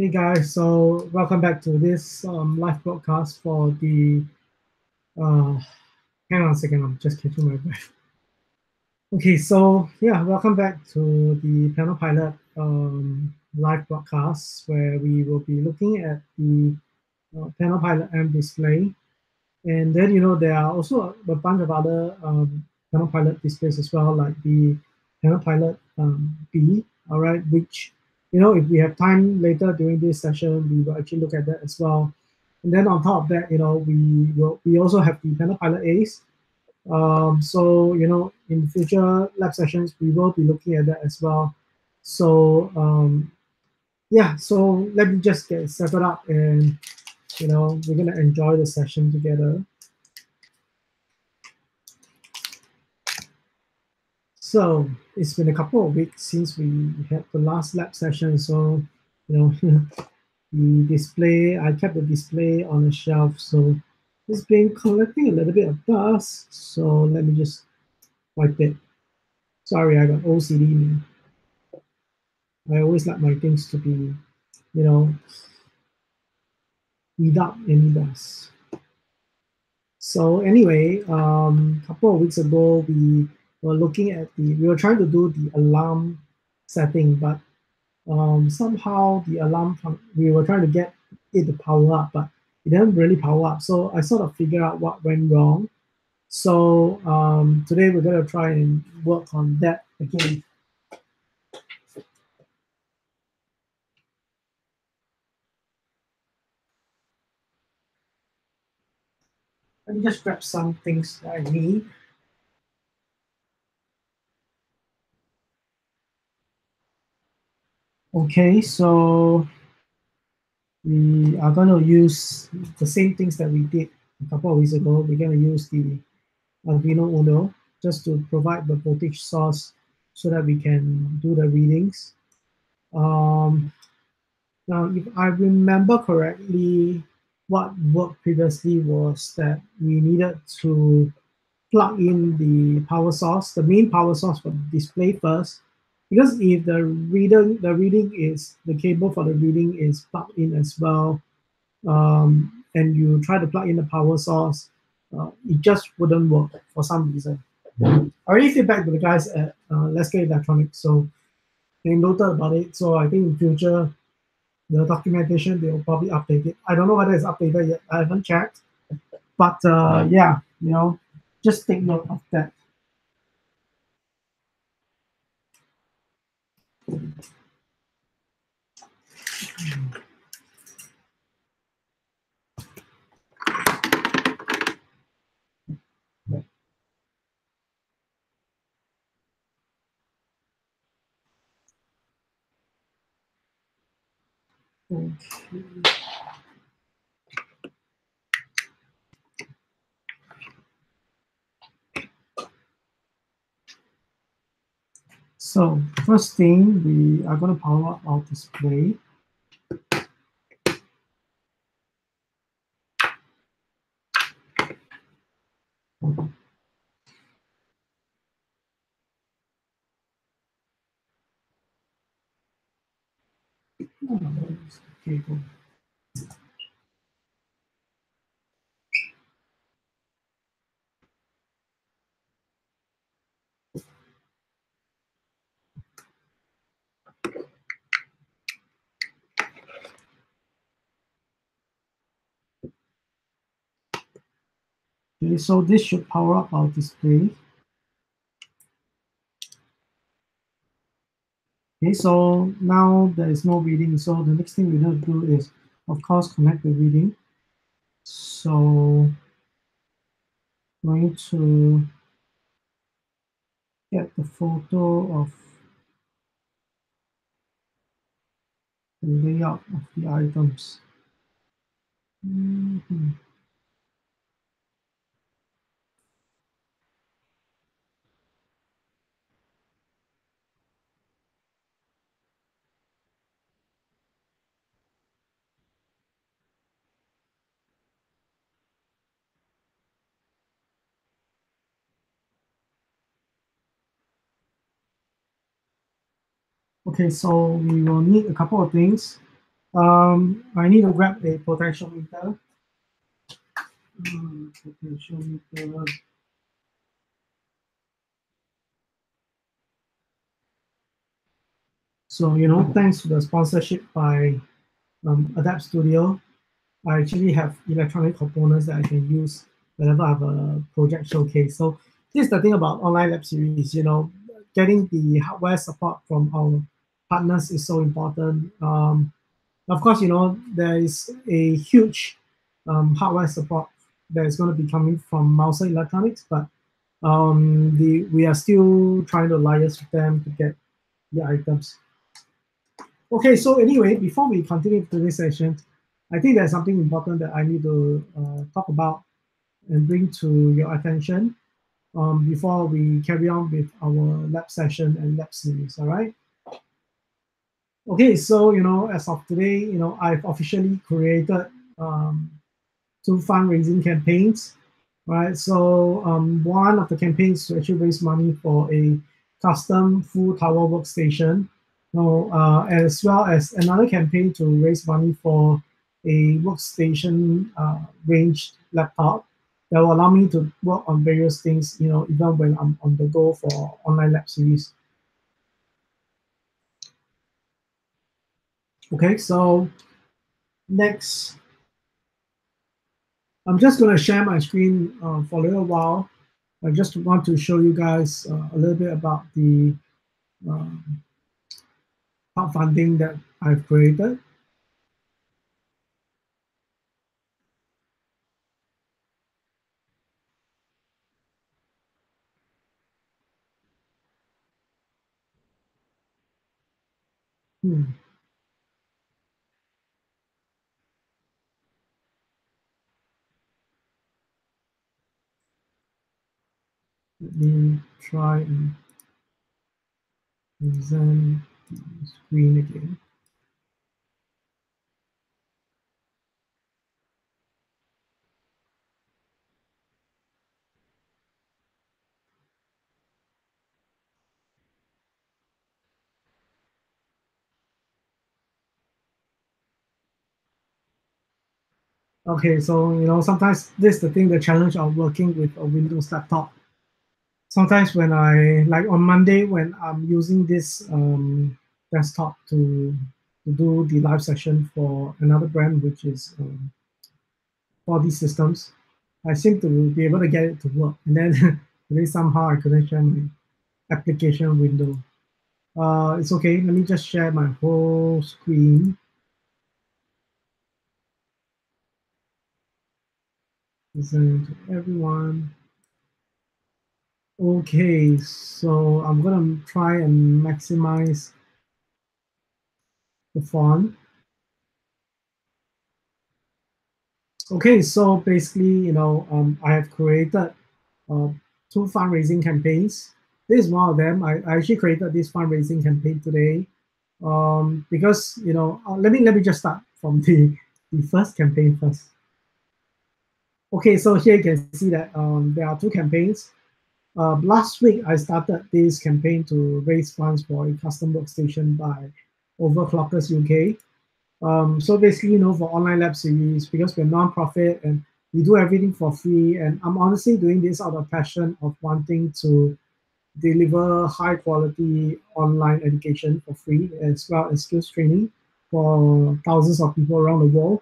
Hey guys, so welcome back to this live broadcast for the. Uh, Hang on a second, I'm just catching my breath. Okay, so yeah, welcome back to the PanelPilot live broadcast where we will be looking at the PanelPilot M display, and then there are also a bunch of other PanelPilot displays as well, like the PanelPilot B. All right, which if we have time later during this session, we will actually look at that as well. And then on top of that, we also have the PanelPilot Ace. So in future lab sessions, we will be looking at that as well. So yeah, so let me just get set up, and we're gonna enjoy the session together. So it's been a couple of weeks since we had the last lab session. So the display, I kept the display on a shelf, so it's been collecting a little bit of dust. So let me just wipe it. Sorry, I got OCD. I always like my things to be, without any dust. So anyway, a couple of weeks ago, we were trying to do the alarm setting, but somehow the alarm, we were trying to get it to power up, but it didn't really power up. So I sort of figured out what went wrong. So today we're going to try and work on that again. Let me just grab some things that I need. Okay, so we are going to use the same things that we did a couple of weeks ago. We're going to use the Arduino Uno just to provide the voltage source so that we can do the readings. Now, if I remember correctly, what worked previously was that we needed to plug in the power source, the main power source for the display first, because if the cable for the reading is plugged in as well, and you try to plug in the power source, it just wouldn't work for some reason. I already feedback to the guys at Let's Get Electronics, so they noted about it. So I think in future, the documentation, they will probably update it. I don't know whether it's updated yet. I haven't checked. But yeah, just take note of that. Okay. So first thing, we are going to power up our display. Cable. Okay, so this should power up our display. Okay, so now there is no reading. So the next thing we need to do is, of course, connect the reading. So going to get the photo of the layout of the items. Okay, so we will need a couple of things. I need to grab a potentiometer. Potentiometer. So, thanks to the sponsorship by Adapt Studio, I actually have electronic components that I can use whenever I have a project showcase. So this is the thing about online lab series, getting the hardware support from our partners is so important. Of course, there is a huge hardware support that is going to be coming from Mouser Electronics, but we are still trying to liaise with them to get the items. Okay, so anyway, before we continue today's session, I think there's something important that I need to talk about and bring to your attention before we carry on with our lab session and lab series, all right? Okay, so, as of today, I've officially created um, 2 fundraising campaigns, right? So one of the campaigns to actually raise money for a custom full tower workstation, as well as another campaign to raise money for a workstation range laptop that will allow me to work on various things, even when I'm on the go for online lab series. Okay, so next, I'm just going to share my screen for a little while. I just want to show you guys a little bit about the crowdfunding that I've created. Hmm. Let me try and present the screen again. Okay, so sometimes this is the thing, the challenge of working with a Windows laptop. Sometimes when like on Monday when I'm using this desktop to do the live session for another brand, which is 4D systems, I seem to be able to get it to work. And then today somehow I couldn't share my application window. It's okay. Let me just share my whole screen. Present to everyone. Okay, so I'm gonna try and maximize the font. Okay, so basically, I have created uh, 2 fundraising campaigns. This is one of them. I actually created this fundraising campaign today because let me just start from the first campaign first. Okay, so here you can see that there are 2 campaigns. Last week, I started this campaign to raise funds for a custom workstation by Overclockers UK. So basically, for online lab series, because we're non-profit and we do everything for free, and I'm honestly doing this out of passion of wanting to deliver high quality online education for free, as well as skills training for thousands of people around the world.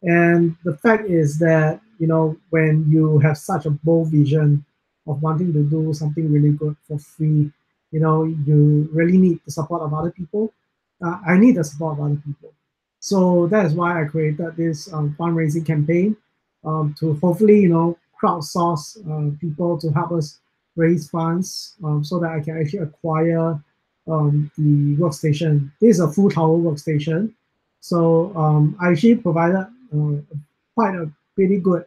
And the fact is that, when you have such a bold vision of wanting to do something really good for free, you really need the support of other people. I need the support of other people. So that is why I created this fundraising campaign to hopefully, crowdsource people to help us raise funds so that I can actually acquire the workstation. This is a full tower workstation. So I actually provided quite a pretty good,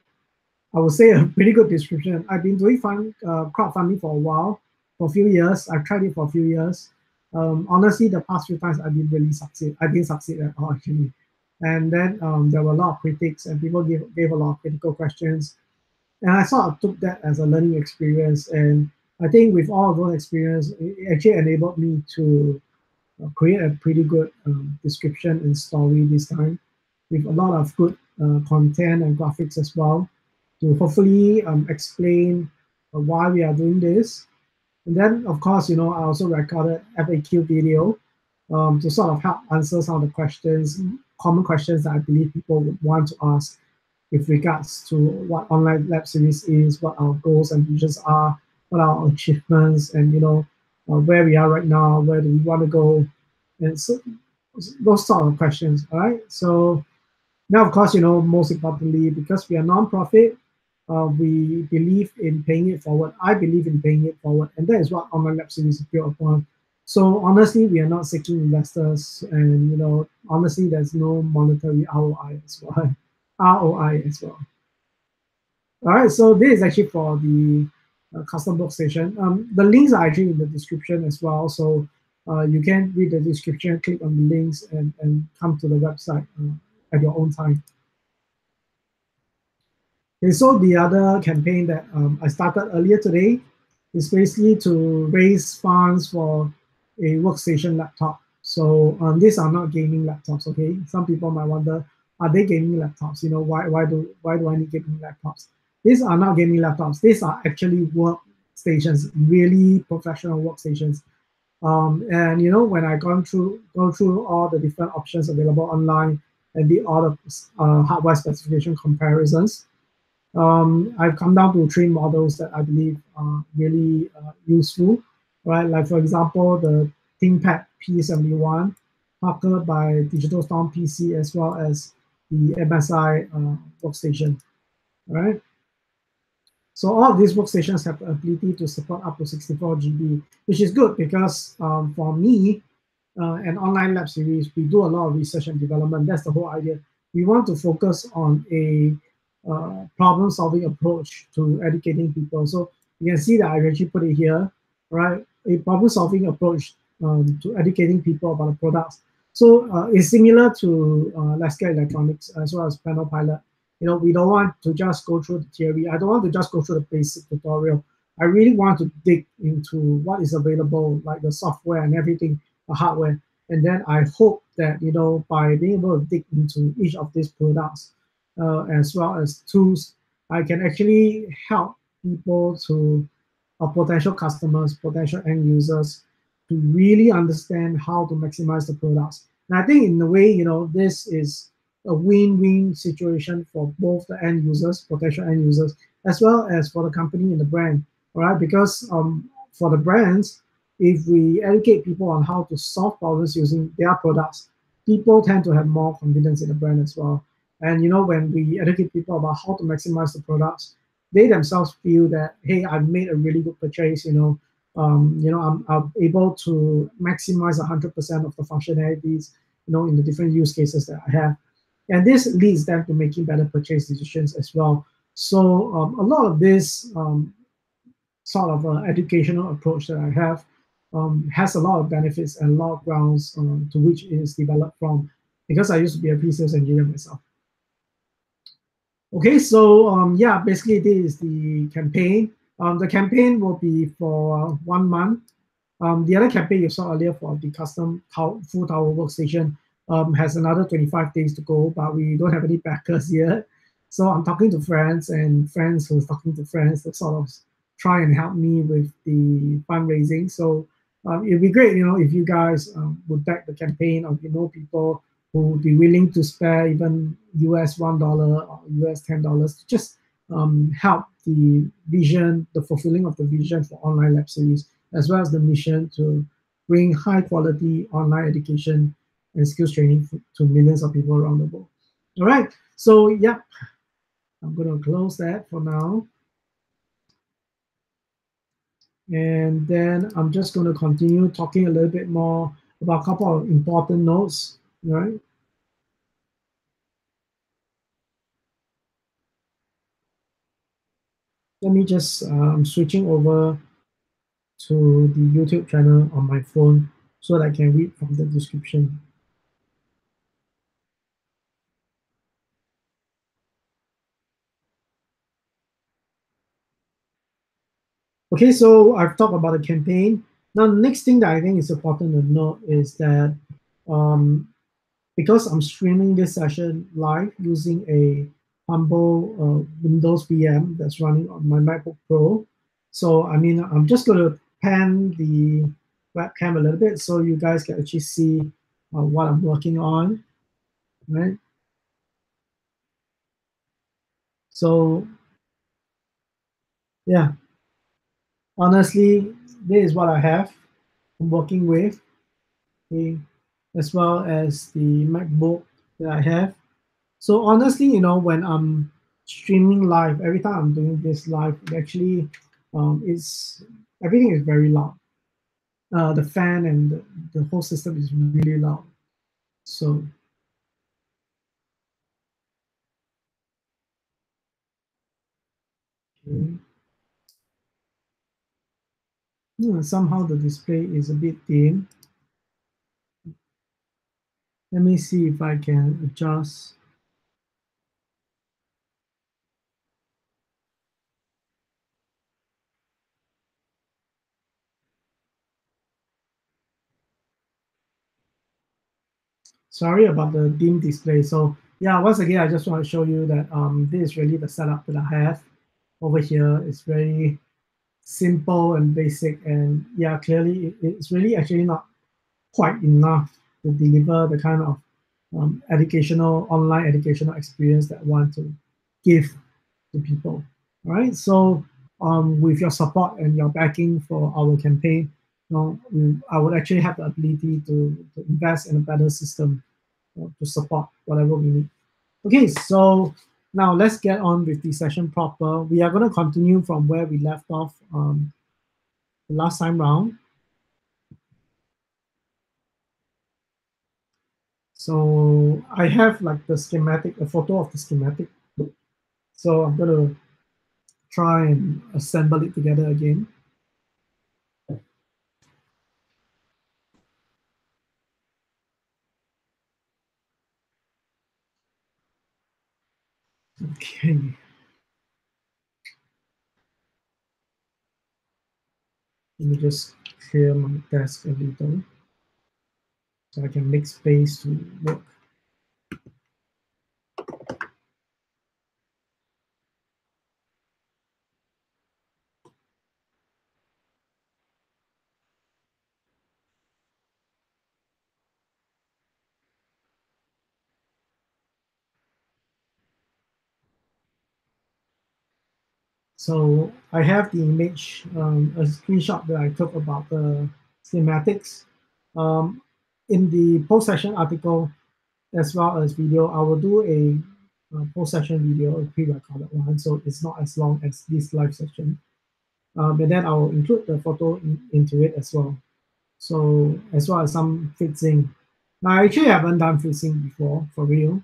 I would say a pretty good description. I've been doing crowdfunding for a while, for a few years. I've tried it for a few years. Honestly, the past few times I didn't really succeed. I didn't succeed at all actually. And then there were a lot of critics and people gave a lot of critical questions. And I sort of took that as a learning experience. And I think with all of those experience, it actually enabled me to create a pretty good description and story this time, with a lot of good content and graphics as well, to hopefully explain why we are doing this. And then, of course, I also recorded FAQ video to sort of help answer some of the questions, common questions that I believe people would want to ask with regards to what online lab series is, what our goals and visions are, what our achievements, and where we are right now, where do we want to go, and so those sort of questions. All right. So now, of course, most importantly, because we are non-profit, we believe in paying it forward. I believe in paying it forward, and that is what online lab series is built upon. So honestly, we are not seeking investors, and honestly, there's no monetary ROI as well. ROI as well. All right, so this is actually for the custom workstation. The links are actually in the description as well, so you can read the description, click on the links, and come to the website at your own time. Okay, so the other campaign that I started earlier today is basically to raise funds for a workstation laptop. So these are not gaming laptops. Okay, some people might wonder, are they gaming laptops? Why do I need gaming laptops? These are not gaming laptops. These are actually workstations, really professional workstations. And when I go through all the different options available online and did all the hardware specification comparisons, I've come down to three models that I believe are really useful, right? Like for example, the ThinkPad P71, powered by Digital Storm PC, as well as the MSI workstation, right? So all of these workstations have the ability to support up to 64 GB, which is good because for me, an online lab series, we do a lot of research and development. That's the whole idea. We want to focus on a problem-solving approach to educating people. So you can see that I actually put it here, right? A problem-solving approach to educating people about the products. So it's similar to Let's Get Electronics as well as PanelPilot. We don't want to just go through the theory. I don't want to just go through the basic tutorial. I really want to dig into what is available, like the software and everything, the hardware. And then I hope that, by being able to dig into each of these products, as well as tools, I can actually help people to potential customers, potential end users, to really understand how to maximize the products. And I think in a way, this is a win-win situation for both the end users, potential end users, as well as for the company and the brand, all right? Because for the brands, if we educate people on how to solve problems using their products, people tend to have more confidence in the brand as well. And when we educate people about how to maximize the products, they themselves feel that, hey, I've made a really good purchase. I'm able to maximize 100% of the functionalities, in the different use cases that I have, and this leads them to making better purchase decisions as well. So a lot of this sort of educational approach that I have has a lot of benefits and a lot of grounds to which it is developed from, because I used to be a pre-sales engineer myself. Okay, so yeah, basically this is the campaign. The campaign will be for 1 month. The other campaign you saw earlier for the custom full tower workstation has another 25 days to go, but we don't have any backers yet. So I'm talking to friends and friends who's talking to friends to sort of try and help me with the fundraising. So it'd be great, if you guys would back the campaign, or people who would be willing to spare even US$1 or US$10 to just help the vision, the fulfilling of the vision for online lab series, as well as the mission to bring high quality online education and skills training to millions of people around the world. All right, so yeah, I'm going to close that for now. And then I'm just going to continue talking a little bit more about a couple of important notes, right? Let me just, I'm switching over to the YouTube channel on my phone so that I can read from the description. Okay, so I've talked about the campaign. Now, the next thing that I think is important to note is that um, because I'm streaming this session live using a humble Windows VM that's running on my MacBook Pro, so I mean, I'm just going to pan the webcam a little bit so you guys can actually see what I'm working on, right? So yeah, honestly, this is what I have. I'm working with, okay, as well as the MacBook that I have. So honestly, when I'm streaming live, every time I'm doing this live, it actually, it's everything is very loud. The fan and the whole system is really loud. So okay. Somehow the display is a bit dim. Let me see if I can adjust. Sorry about the dim display. So yeah, once again, I just want to show you that this is really the setup that I have over here. It's very simple and basic, and yeah, clearly it's really actually not quite enough to deliver the kind of online educational experience that I want to give to people. All right. So with your support and your backing for our campaign, I would actually have the ability to invest in a better system to support whatever we need. Okay, so now let's get on with the session proper. We are going to continue from where we left off the last time round. So I have like the schematic, a photo of the schematic. So I'm going to try and assemble it together again. Okay, let me just clear my desk a little so I can make space to work. So I have the image, a screenshot that I took about the schematics. Um, in the post-session article, as well as video, I will do a post-session video, a pre-recorded one, so it's not as long as this live session. And then I will include the photo into it as well. So as well as some fritzing. Now, I actually haven't done fritzing before, for real.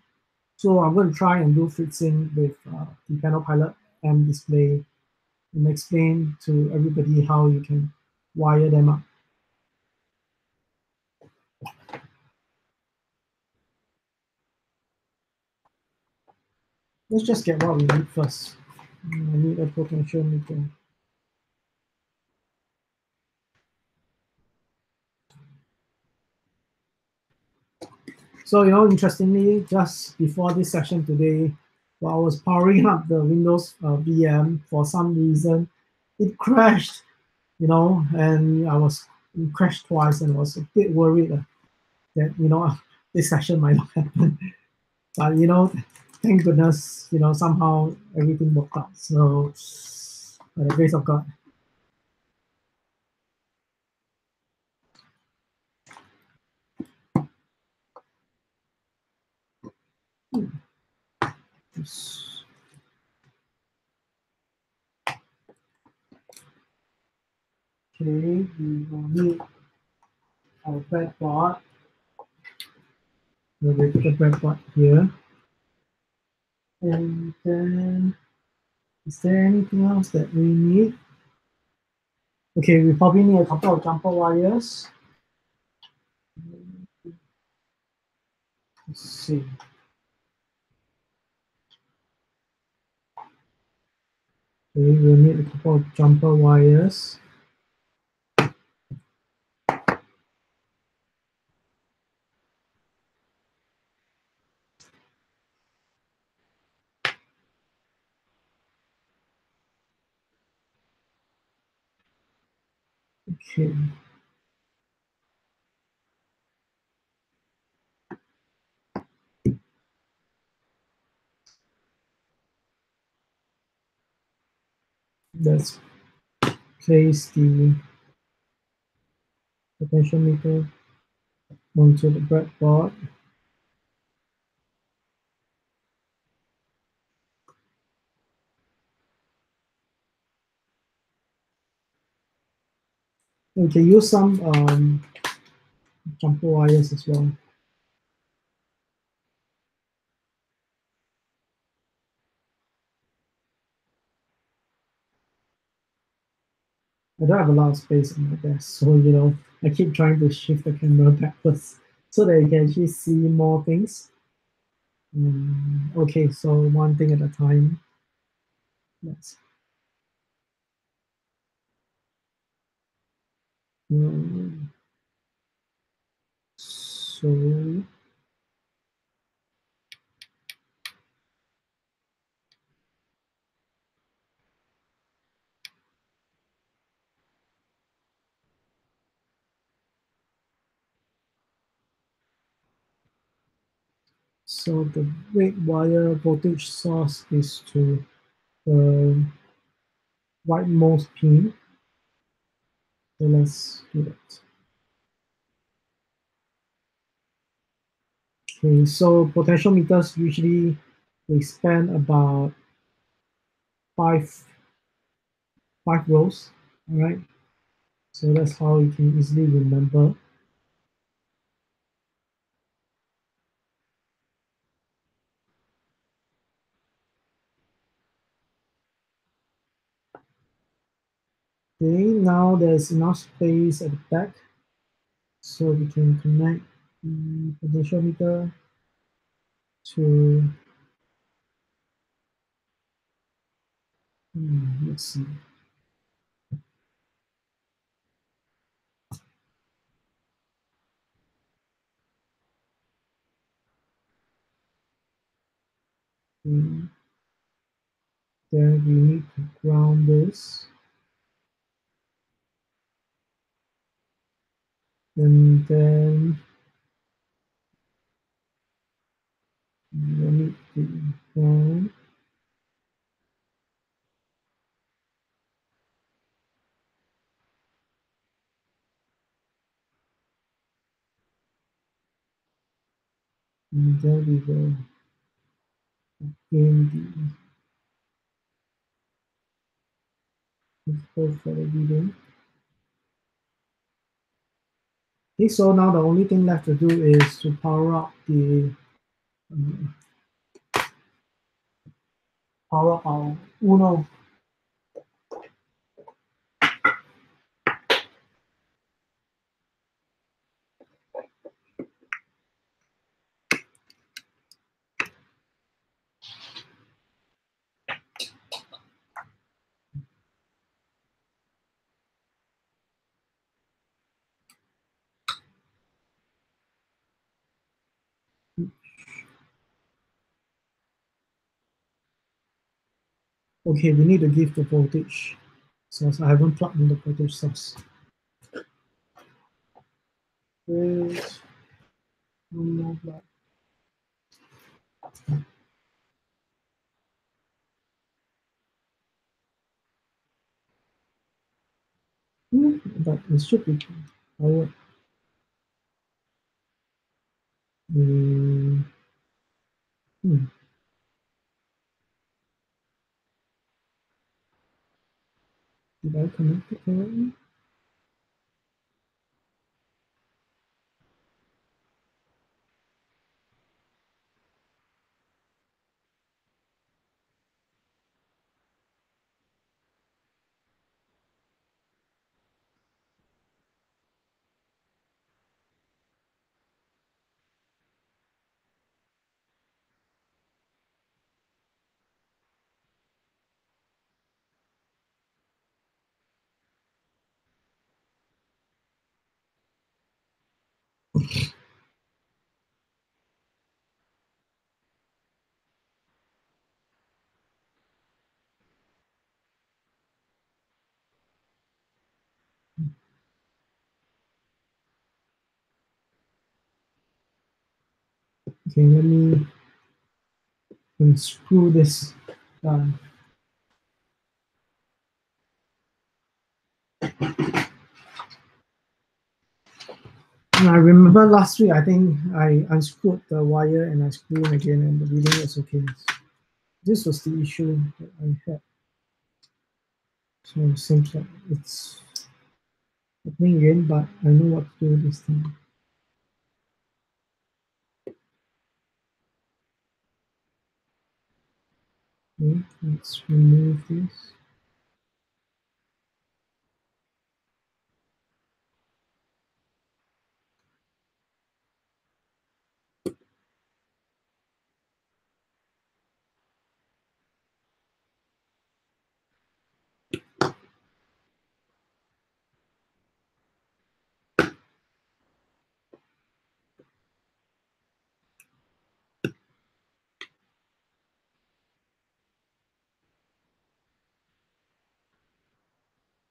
So I'm going to try and do fritzing with the PanelPilot M display and explain to everybody how you can wire them up. Let's just get what we need first. I need a potentiometer. So, interestingly, just before this session today, while I was powering up the Windows VM, for some reason, it crashed, and I was it crashed twice and I was a bit worried that, this session might not happen. But, thank goodness, somehow everything worked out. So, by the grace of God. Okay, we will need our breadboard. We'll put the breadboard here. And then, is there anything else that we need? Okay, we probably need a couple of jumper wires. Let's see. Okay, we'll need a couple of jumper wires. Okay. Let's place the potentiometer onto the breadboard. We can use some jumper wires as well. I don't have a lot of space on my desk, so I keep trying to shift the camera backwards so that you can actually see more things. Okay, so one thing at a time. Let's. So the red wire voltage source is to the rightmost pin. So let's do that. Okay, so potentiometers usually they span about five rows. All right. So that's how you can easily remember. Okay, now there's enough space at the back, so we can connect the potentiometer to, let's see. Then we need to ground this. And then we need to ground. And then we will gain the input for the video. Okay, so now the only thing left to do is to power up the power up our Uno. Okay, we need to give the voltage source. I haven't plugged in the voltage source. There's one more plug. But it should be powered. Hmm. Did I connect it correctly? Okay, let me unscrew this. And I remember last week, I think I unscrewed the wire and I screwed it again, and the reading was okay. This was the issue that I had. So it seems like it's happening again, but I know what to do this time. Okay, let's remove this.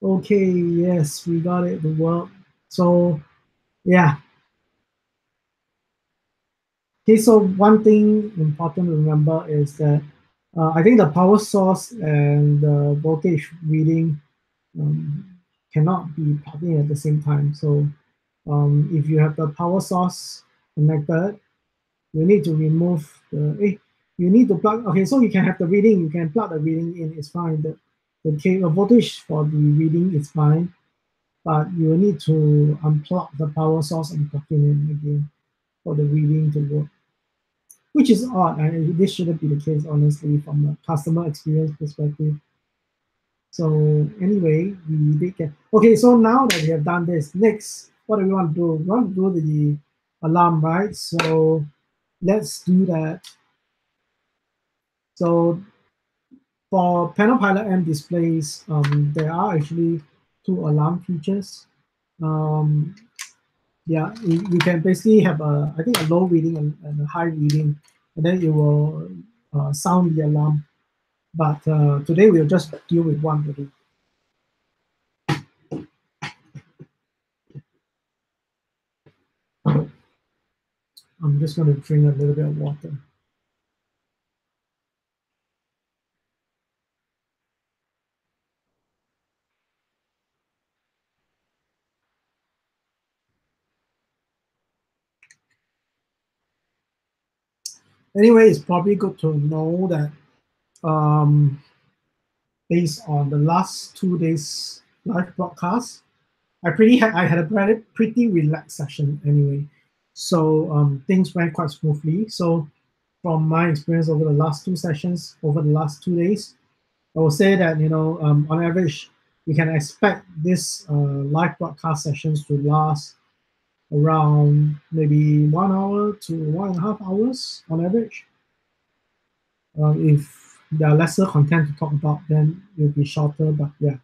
Okay, yes, we got it. The work. So yeah. Okay, so one thing important to remember is that I think the power source and the voltage reading um, cannot be plugged in at the same time. So if you have the power source connected, you need to remove you need to plug. Okay, so you can have the reading, you can plug the reading in, it's fine. The voltage for the reading is fine, but you will need to unplug the power source and plug it in again for the reading to work, which is odd. And this shouldn't be the case, honestly, from a customer experience perspective. So anyway, we did get okay. So now that we have done this, next, what do we want to do? We want to do the alarm, right? So let's do that. So for PanelPilot M displays, there are actually two alarm features. Um, yeah, you can basically have I think a low reading and a high reading, and then it will sound the alarm. But today we'll just deal with one reading. I'm just going to drink a little bit of water. Anyway, it's probably good to know that um, based on the last 2 days live broadcast, I had a pretty relaxed session anyway. So things went quite smoothly. So from my experience over the last two sessions, over the last 2 days, I will say that on average, we can expect this live broadcast sessions to last around maybe 1 hour to 1.5 hours on average. If there are lesser content to talk about, then it'll be shorter. But yeah.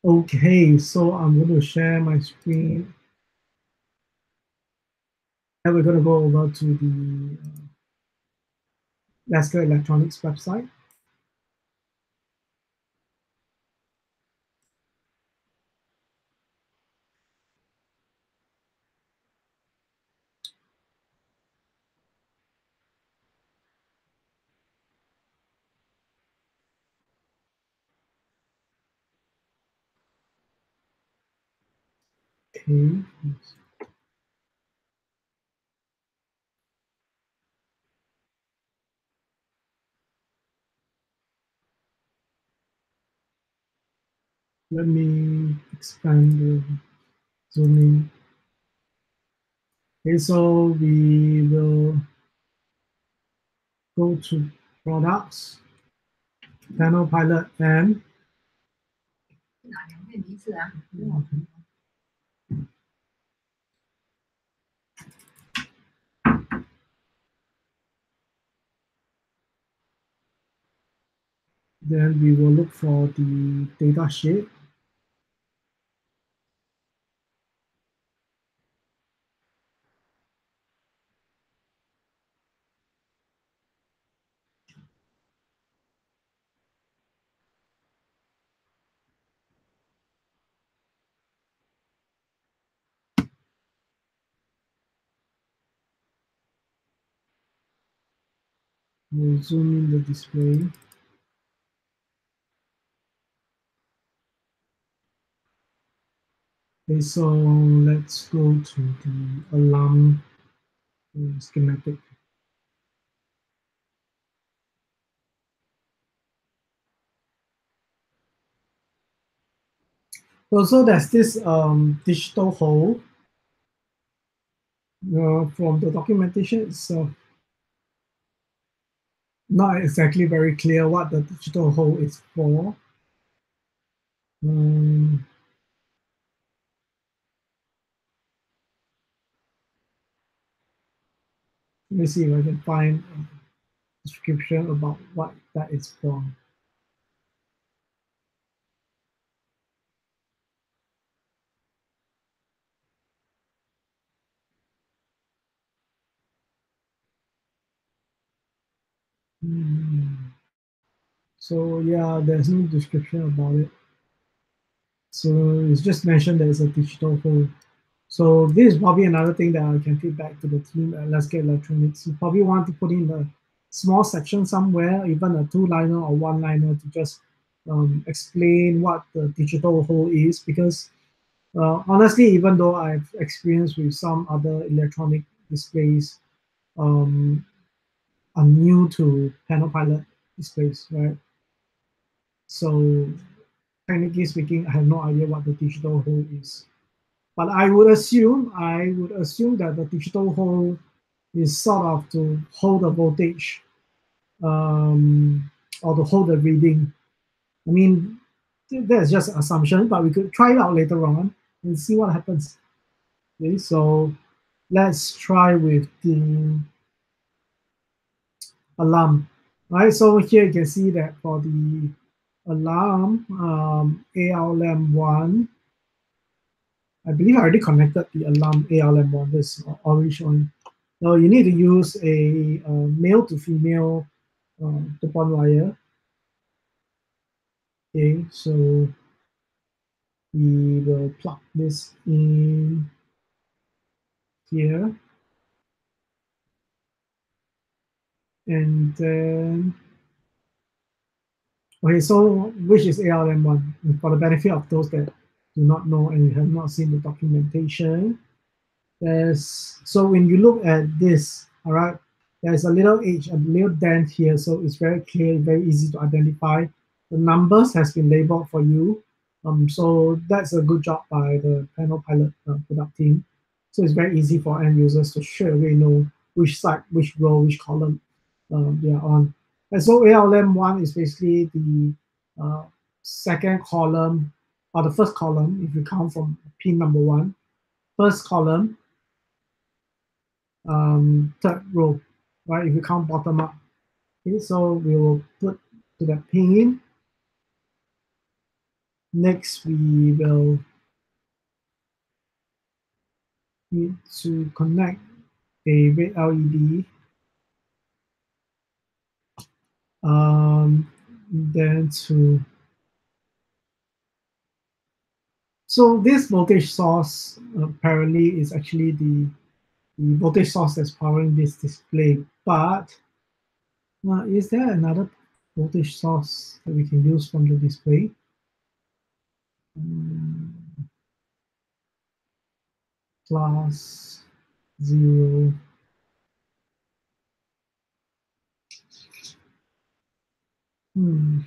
Okay, so I'm going to share my screen. And we're going to go over to the Leicester Electronics website. Okay. Let me expand the zooming. Okay, so we will go to products, PanelPilot, and then we will look for the data sheet. We'll zoom in the display. Okay, so let's go to the alarm schematic. Also, there's this digital hole from the documentation. It's not exactly very clear what the digital hole is for. Um, Let me see if I can find a description about what that is for. Hmm. So yeah, there's no description about it. So it's just mentioned that it's a digital hole. So this is probably another thing that I can feedback to the team at Let's Get Electronics. You probably want to put in a small section somewhere, even a two-liner or one-liner to just explain what the digital hole is. Because honestly, even though I've experienced with some other electronic displays, um, I'm new to PanelPilot displays, right? So technically speaking, I have no idea what the digital hole is. But I would assume that the digital hole is sort of to hold the voltage or to hold the reading. I mean, that's just assumption, but we could try it out later on and see what happens. Okay, so let's try with the alarm. Right, so here you can see that for the alarm, ALM1, I believe I already connected the alarm ALM1, this orange one. So you need to use a male to female Dupont wire. Okay, so we will plug this in here, and then okay, so which is ALM1? For the benefit of those that do not know and have not seen the documentation, so when you look at this, all right, there's a little edge, a little dent here, so it's very clear, very easy to identify. The numbers has been labeled for you, so that's a good job by the PanelPilot product team. So it's very easy for end users to straight away know which side, which row, which column they are on. And so ALM1 is basically the second column, or the first column, if you count from pin number one, first column, third row, right? If you count bottom up. Okay, so we will put to the pin. Next, we will need to connect a red LED. Then to so this voltage source apparently is actually the voltage source that's powering this display. But is there another voltage source that we can use from the display? Plus 0. Hmm.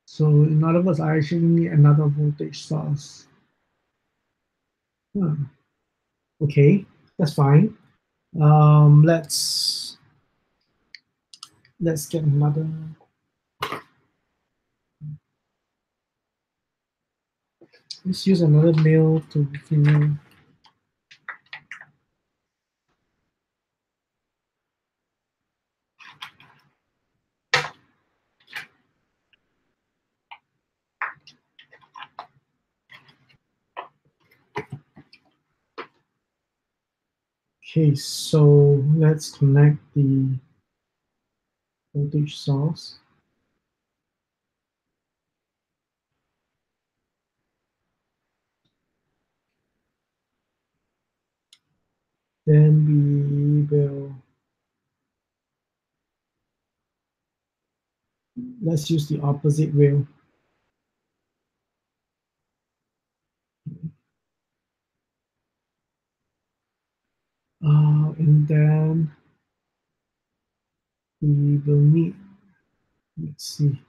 So in other words, I actually need another voltage source. Hmm. Okay, that's fine. Let's get another. Let's use another male to female. Okay, so let's connect the voltage source. Then we will let's use the opposite rail. And then we will need, let's see.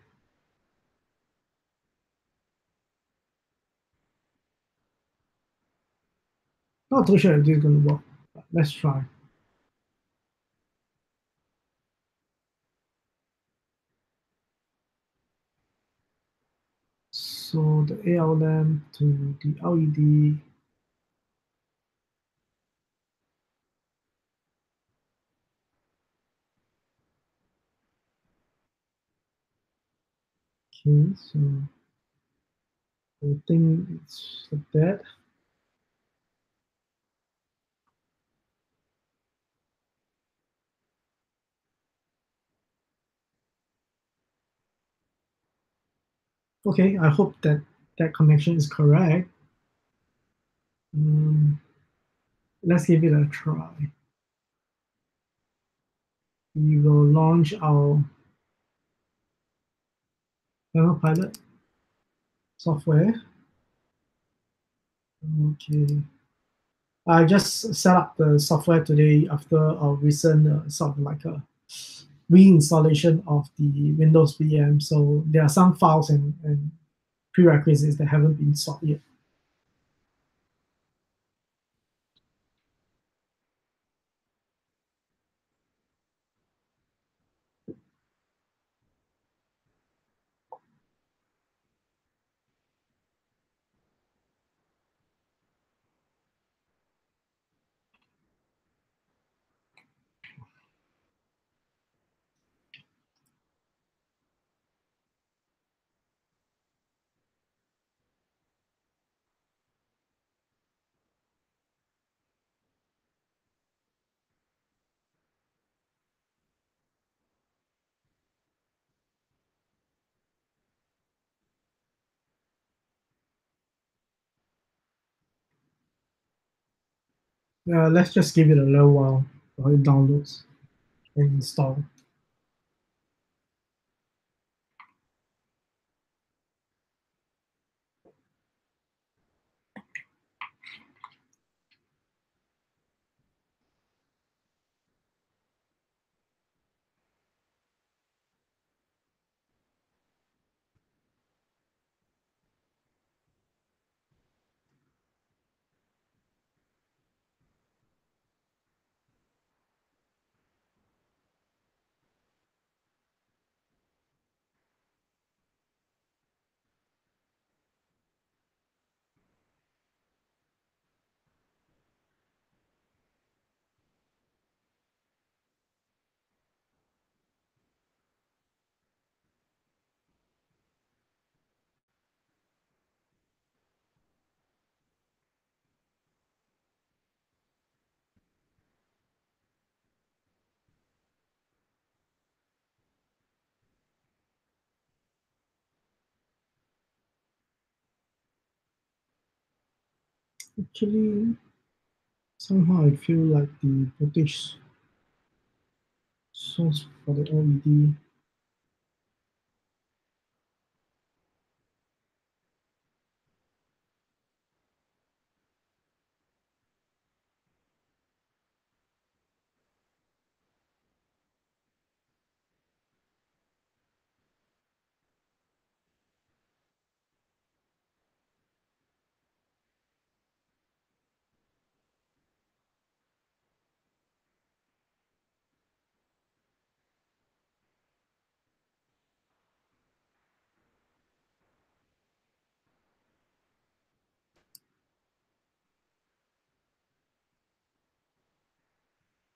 Not too sure if this is going to work, but let's try. So the AL lamp to the LED. Okay, so I think it's like that. Okay, I hope that that connection is correct. Let's give it a try. We will launch our PanelPilot software. Okay. I just set up the software today after a recent sort of like a reinstallation of the Windows VM. So there are some files and prerequisites that haven't been solved yet. Let's just give it a little while while it downloads and install. Actually, somehow I feel like the voltage source for the LED.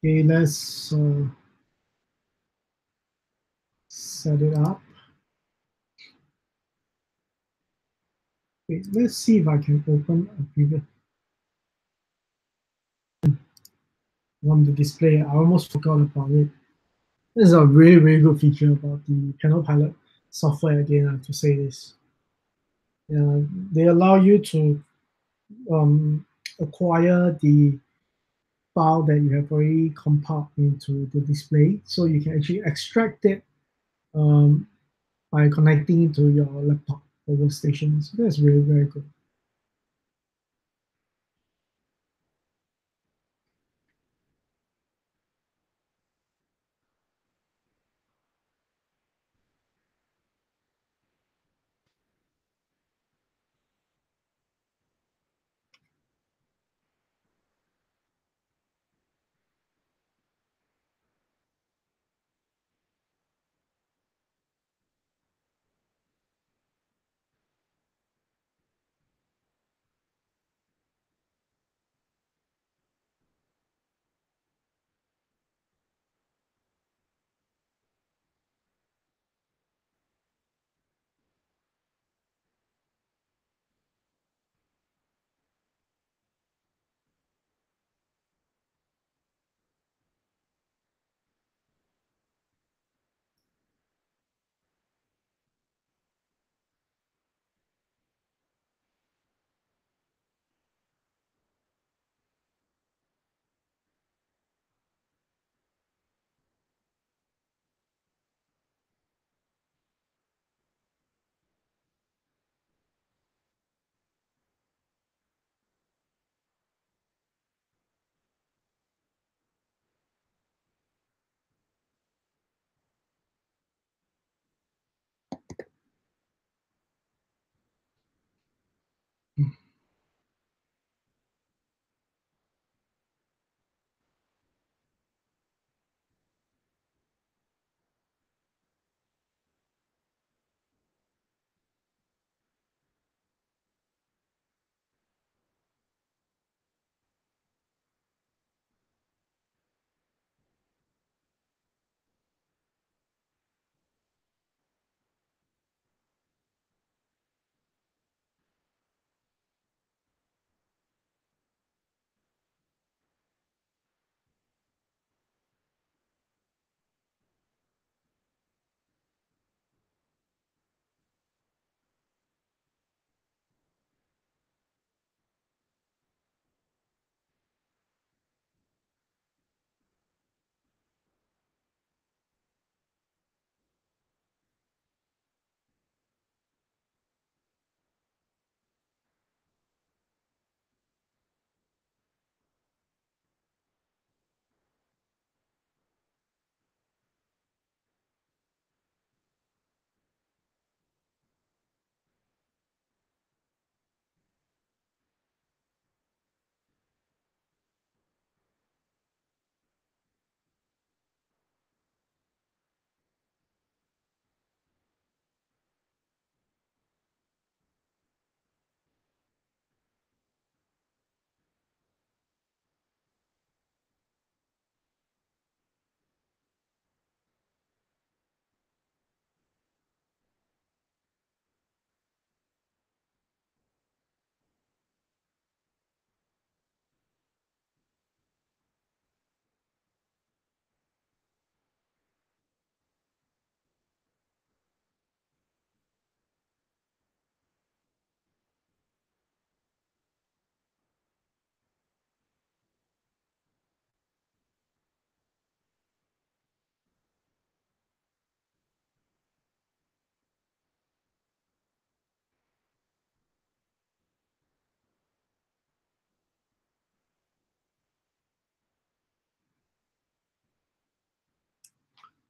Okay, let's set it up. Wait, let's see if I can open a previous one to display. I almost forgot about it. This is a really, really good feature about the PanelPilot software. Again, I have to say this. They allow you to acquire the file that you have already compiled into the display, so you can actually extract it um, by connecting to your laptop or workstation. So that's really very good.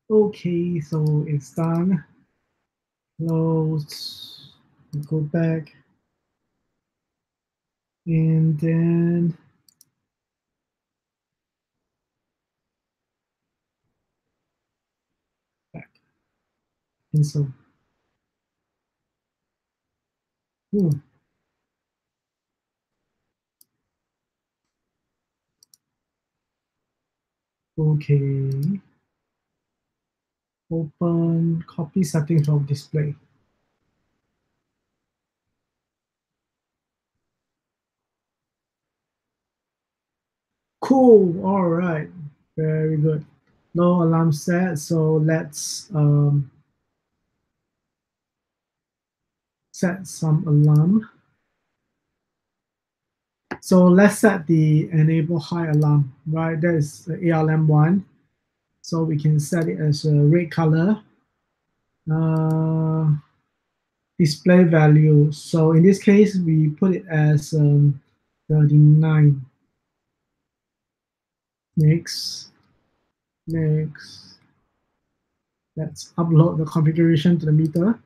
Okay, so it's done. Close. Go back. And then back. And so, okay. Open, copy settings from display. Cool, all right, very good. No alarm set, so let's set some alarm. So let's set the enable high alarm, right? That is the ALM one. So we can set it as a red color. uh, display value. So in this case, we put it as 39. Next, next. Let's upload the configuration to the meter.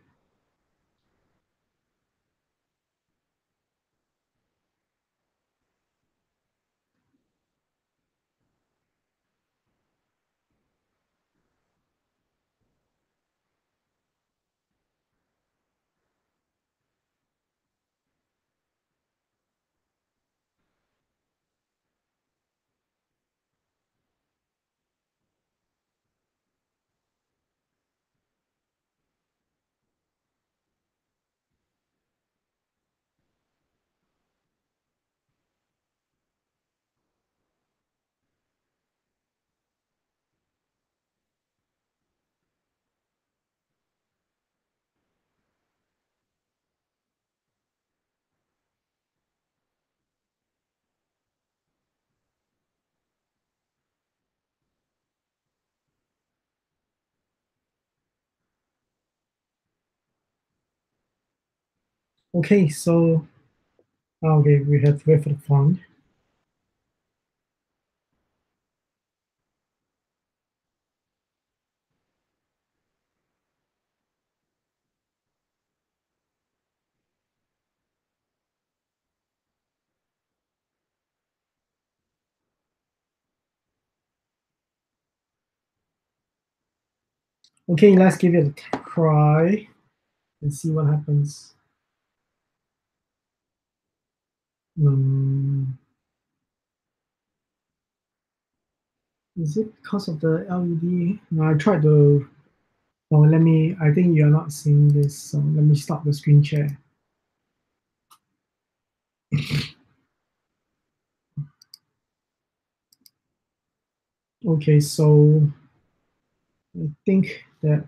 Okay, so okay, we have to wait for the font. Okay, let's give it a try and see what happens. Um, is it because of the LED? No, I tried to. Oh, let me. I think you're not seeing this. So let me stop the screen share. Okay, so I think that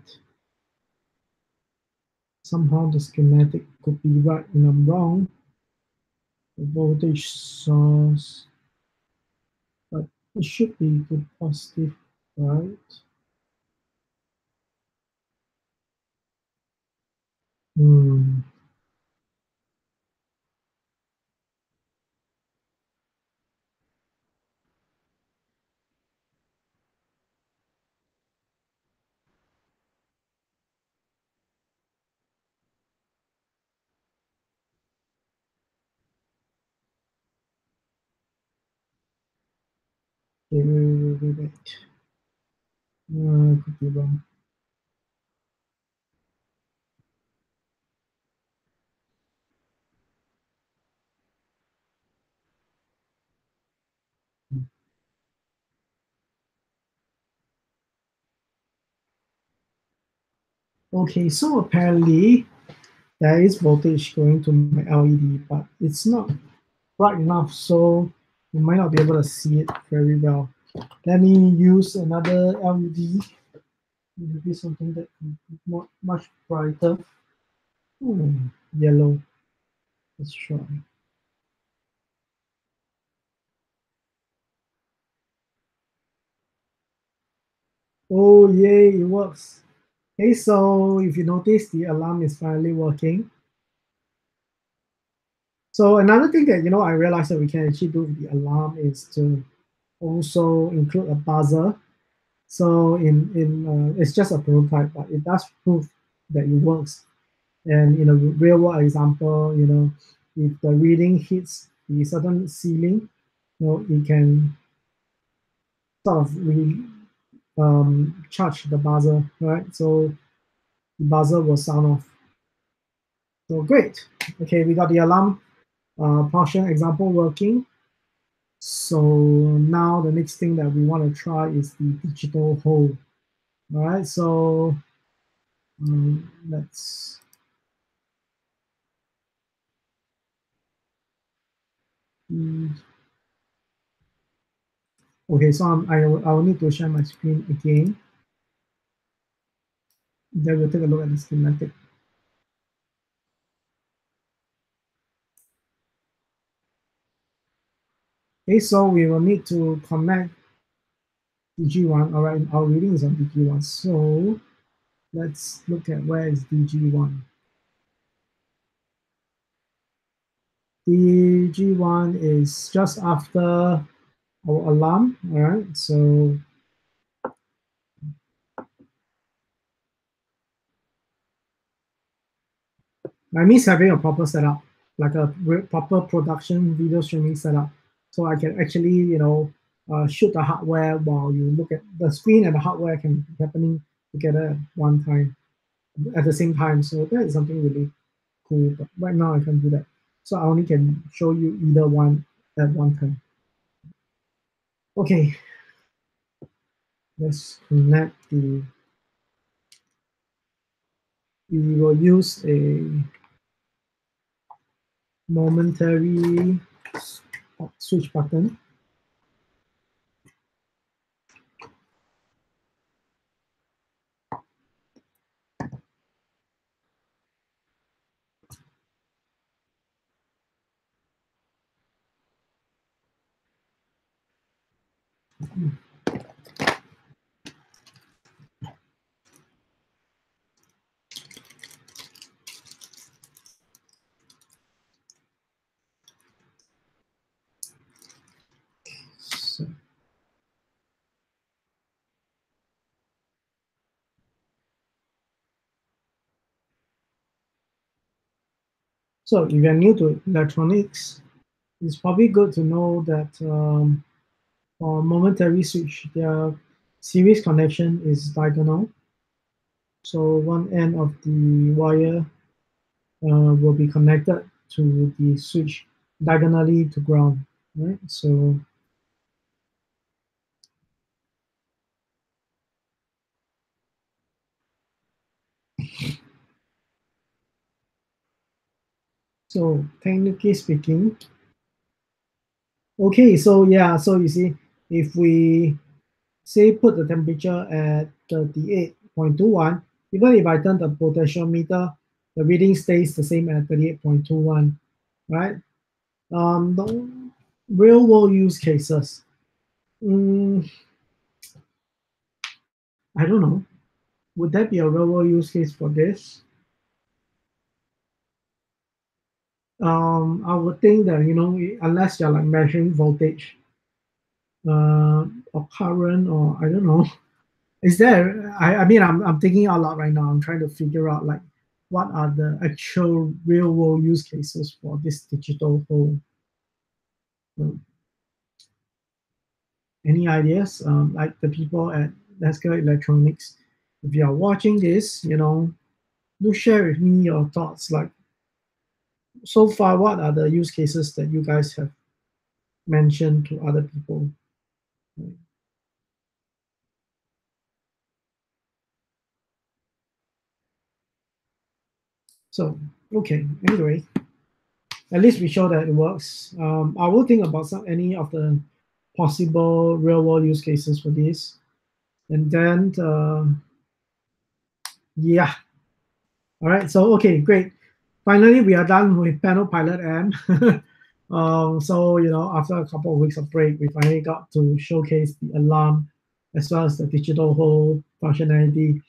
somehow the schematic could be right and I'm wrong. The voltage source, but it should be good positive, right? Hmm. Wait. Could be wrong. Okay, so apparently there is voltage going to my LED, but it's not bright enough, so you might not be able to see it very well. Let me use another LED, maybe something that much brighter. Yellow. Let's try. Oh yay, it works. Okay, so if you notice, the alarm is finally working. So another thing that I realized that we can actually do with the alarm is to also include a buzzer. So it's just a prototype, but it does prove that it works. And in a real world example, if the reading hits the certain ceiling, it can sort of charge the buzzer, right? So the buzzer will sound off. So great. Okay, we got the alarm portion example working. So now the next thing that we want to try is the digital hold. All right, so let's. Okay, so I will need to share my screen again. Then we'll take a look at the schematic. Okay, so we will need to connect DG1. All right, our reading is on DG1. So let's look at where is DG1. DG1 is just after our alarm, all right? So I miss having a proper setup, like a proper production video streaming setup. So I can actually, shoot the hardware while you look at the screen and the hardware can be happening together at one time, at the same time. So that is something really cool. But right now I can't do that. So I only can show you either one at one time. Okay, let's connect the, we will use a momentary switch button. So, so if you're new to electronics, it's probably good to know that for momentary switch, their series connection is diagonal. So one end of the wire will be connected to the switch diagonally to ground, right? So technically speaking, okay, so yeah, so you see, if we say put the temperature at 38.21, even if I turn the potentiometer, the reading stays the same at 38.21, right? The real world use cases. Mm, I don't know. Would that be a real world use case for this? I would think that, unless you're like measuring voltage or current, or I don't know. Is there, I mean, I'm thinking out loud right now. I'm trying to figure out like what are the actual real world use cases for this digital whole. Um, any ideas? Like the people at Let's Go Electronics, if you are watching this, do share with me your thoughts. Like so far, what are the use cases that you guys have mentioned to other people? So, okay, anyway, at least we show that it works. I will think about any of the possible real world use cases for this. And then, yeah, all right. So, okay, great. Finally, we are done with PanelPilot M. So, after a couple of weeks of break, we finally got to showcase the alarm as well as the digital whole functionality.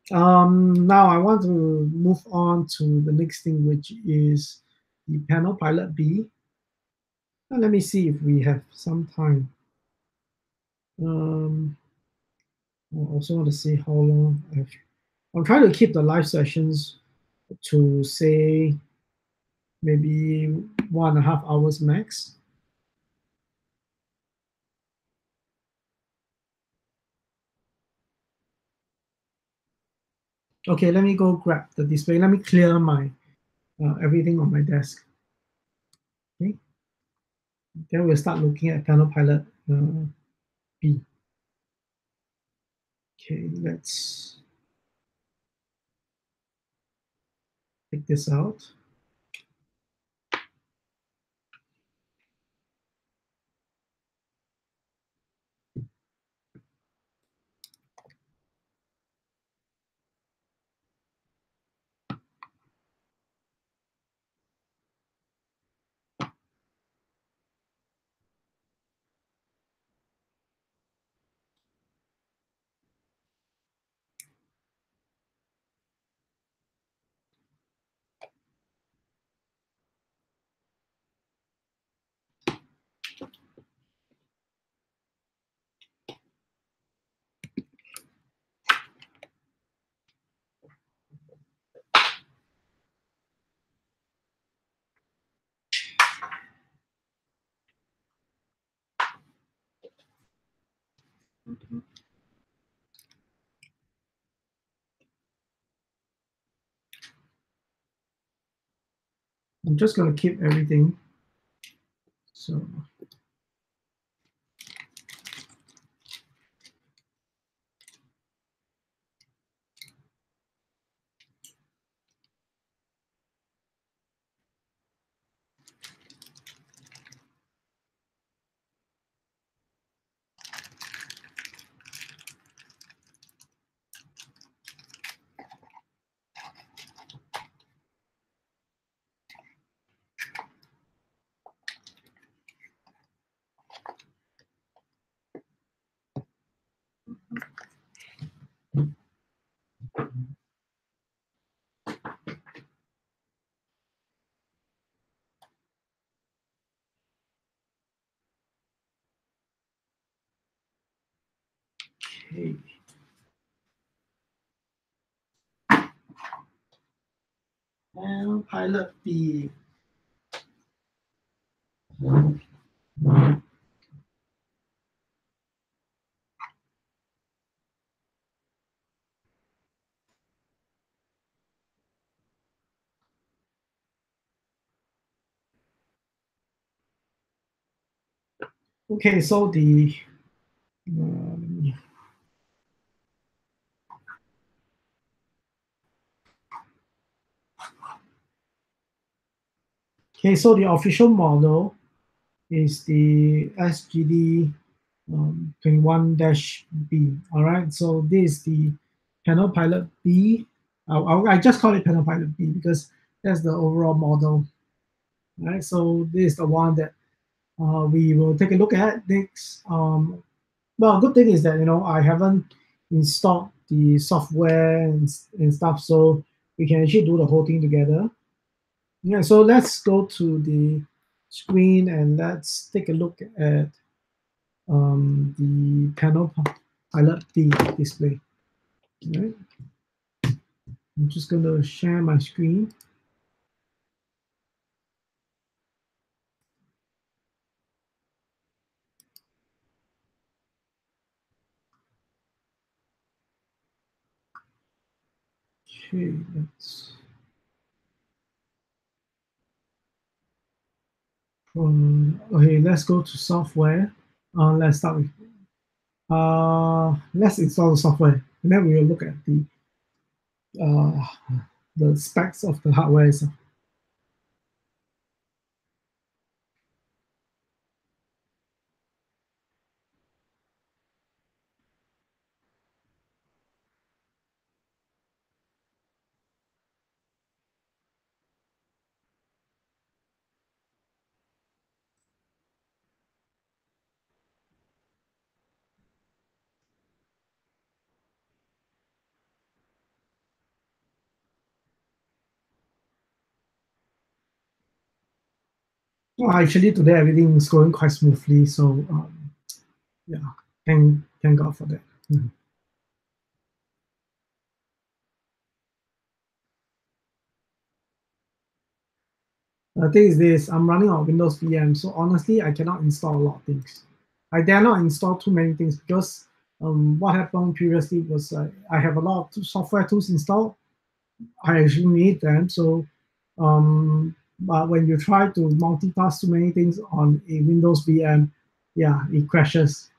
Now I want to move on to the next thing, which is the PanelPilot B. Now, let me see if we have some time. Um, I also want to see how long I'm trying to keep the live sessions to say maybe 1.5 hours max. Okay, let me go grab the display. Let me clear my everything on my desk. Okay, then we'll start looking at PanelPilot B. Okay, let's take this out. I'm just going to keep everything. So okay. And Pilot B. Okay, so the okay, so the official model is the SGD 21-B. All right, so this is the PanelPilot B. I just call it PanelPilot B because that's the overall model. All right, so this is the one that we will take a look at next. Well, good thing is that I haven't installed the software and stuff, so we can actually do the whole thing together. Yeah, so let's go to the screen and let's take a look at the panel pilot B display. All right. I'm just going to share my screen. Okay, let's go to software. Let's start with let's install the software, and then we will look at uh, the specs of the hardware. So, well, actually, today everything is going quite smoothly. So, yeah, thank God for that. Mhm. The thing is this, I'm running on Windows VM, so honestly, I cannot install a lot of things. I dare not install too many things because what happened previously was I have a lot of software tools installed. I actually need them. So, but when you try to multitask too many things on a Windows VM, yeah, it crashes.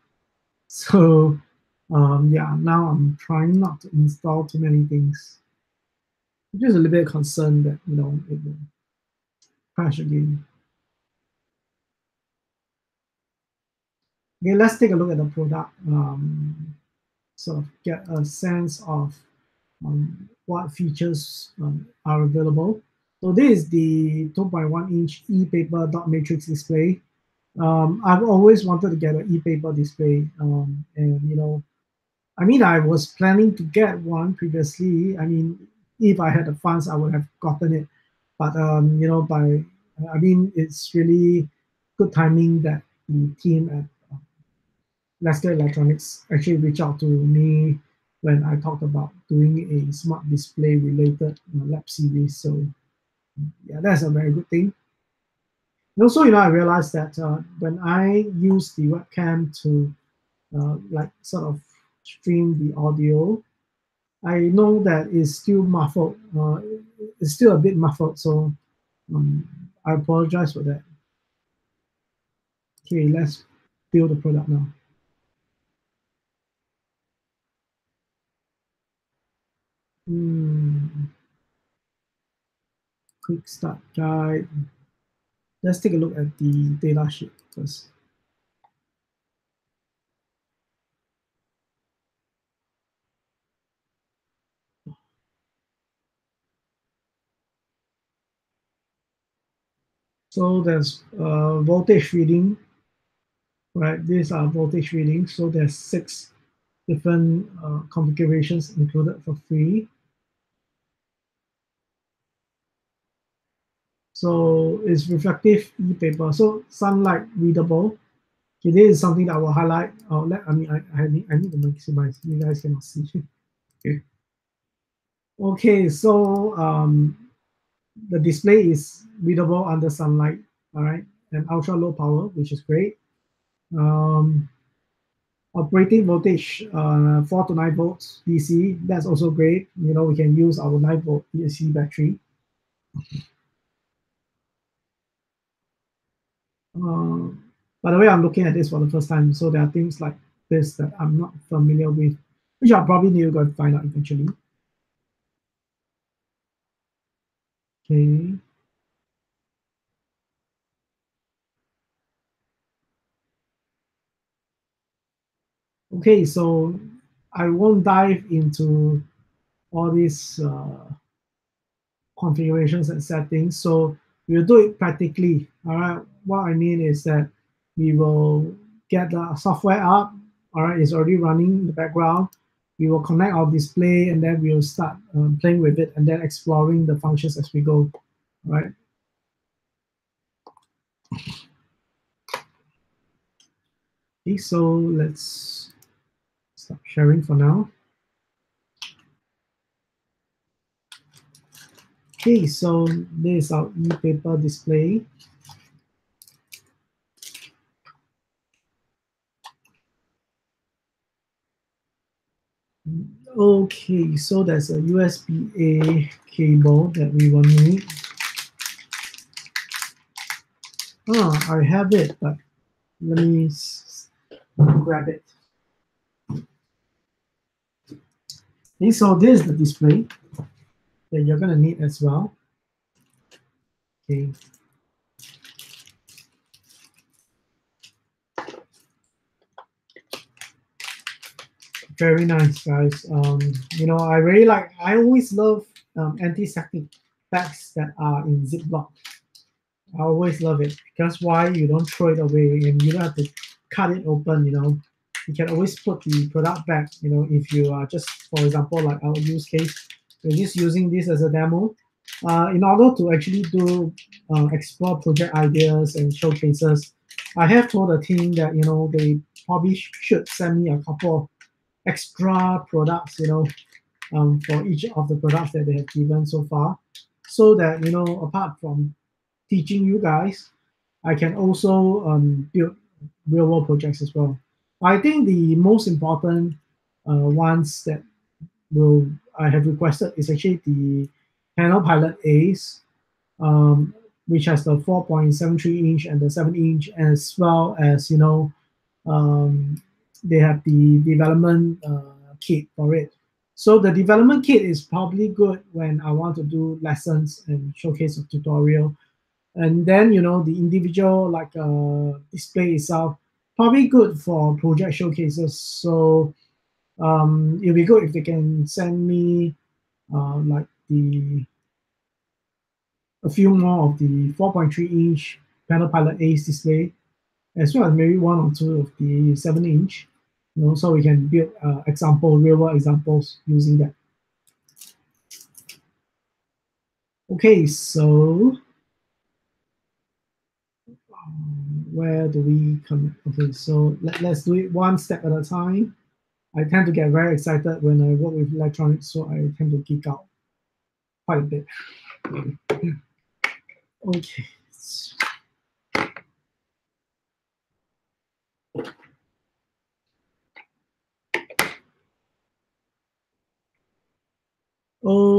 So, yeah, now I'm trying not to install too many things. I'm just a little bit concerned that it will crash again. Okay, let's take a look at the product. Sort of get a sense of what features are available. So this is the 2.1-inch e-paper dot matrix display. I've always wanted to get an e-paper display, and I mean, I was planning to get one previously. I mean, if I had the funds, I would have gotten it. But I mean, it's really good timing that the team at Lester Electronics actually reached out to me when I talked about doing a smart display related lab series. So yeah, that's a very good thing. And also, I realized that when I use the webcam to like sort of stream the audio. I know that it's still muffled. It's still a bit muffled, so I apologize for that. Okay, let's build the product now. Quick start guide. Let's take a look at the data sheet first. So there's voltage reading, right? These are voltage readings. So there's 6 different configurations included for free. So it's reflective e-paper. So sunlight readable. Okay, this is something that I will highlight. I need to maximize. You guys cannot see. Okay. Okay, so the display is readable under sunlight. All right, and ultra low power, which is great. Um, Operating voltage, 4 to 9 volts DC. That's also great. You know, we can use our 9-volt DC battery. Uh, by the way, I'm looking at this for the first time, so there are things like this that I'm not familiar with, which I'll probably need to go and find out eventually. Okay. Okay, so I won't dive into all these configurations and settings. So we'll do it practically. All right. What I mean is that we will get the software up. All right, it's already running in the background. We will connect our display and then we'll start playing with it and then exploring the functions as we go. All right. Okay, so let's stop sharing for now. Okay, so this is our e-paper display. Okay, so there's a USB-A cable that we will need. I have it, but let me grab it. Okay, so this is the display that you're gonna need as well. Okay. Very nice, guys. You know, I always love antiseptic bags that are in Ziploc. I always love it because why you don't throw it away and you don't have to cut it open. You know, you can always put the product back. You know, if you are just, for example, like our use case, we're just using this as a demo. In order to actually do explore project ideas and showcases, I have told the team that you know they probably should send me a couple of extra products, you know, for each of the products that they have given so far, so that you know apart from teaching you guys, I can also build real world projects as well. I think the most important ones that will I have requested is actually the PanelPilot Ace, um, which has the 4.73 inch and the 7 inch, as well as you know um, they have the development kit for it. So the development kit is probably good when I want to do lessons and showcase a tutorial. And then you know the individual like display itself probably good for project showcases. So it'll be good if they can send me like the a few more of the 4.3 inch PanelPilot Ace display, as well as maybe 1 or 2 of the 7 inch. You know, so we can build real world examples using that. Okay, so where do we come? Okay, so let's do it one step at a time. I tend to get very excited when I work with electronics, so I tend to geek out quite a bit. Okay.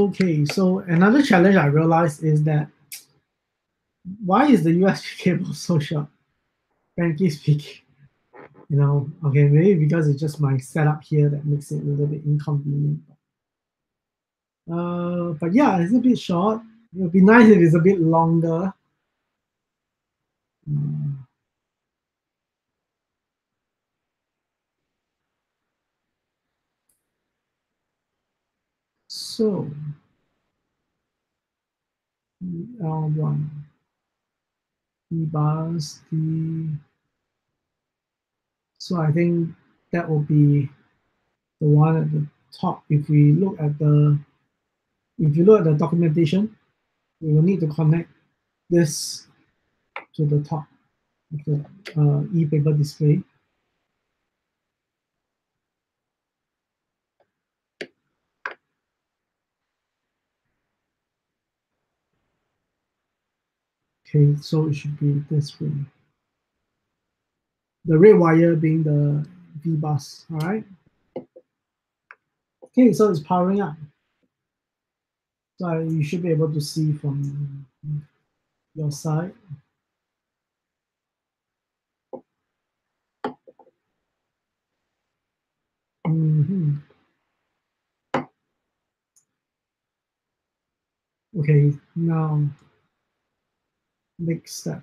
Okay, so another challenge I realized is that why is the USB cable so short? Frankly speaking, okay, maybe because it's just my setup here that makes it a little bit inconvenient. But yeah, it's a bit short. It would be nice if it's a bit longer. Mm, So, L1, E bars, D. So I think that will be the one at the top. If you look at the documentation, we will need to connect this to the top of the e-paper display. Okay, so it should be this way. The red wire being the V bus, all right? Okay, so it's powering up. So you should be able to see from your side. Mhm. Okay, now next step.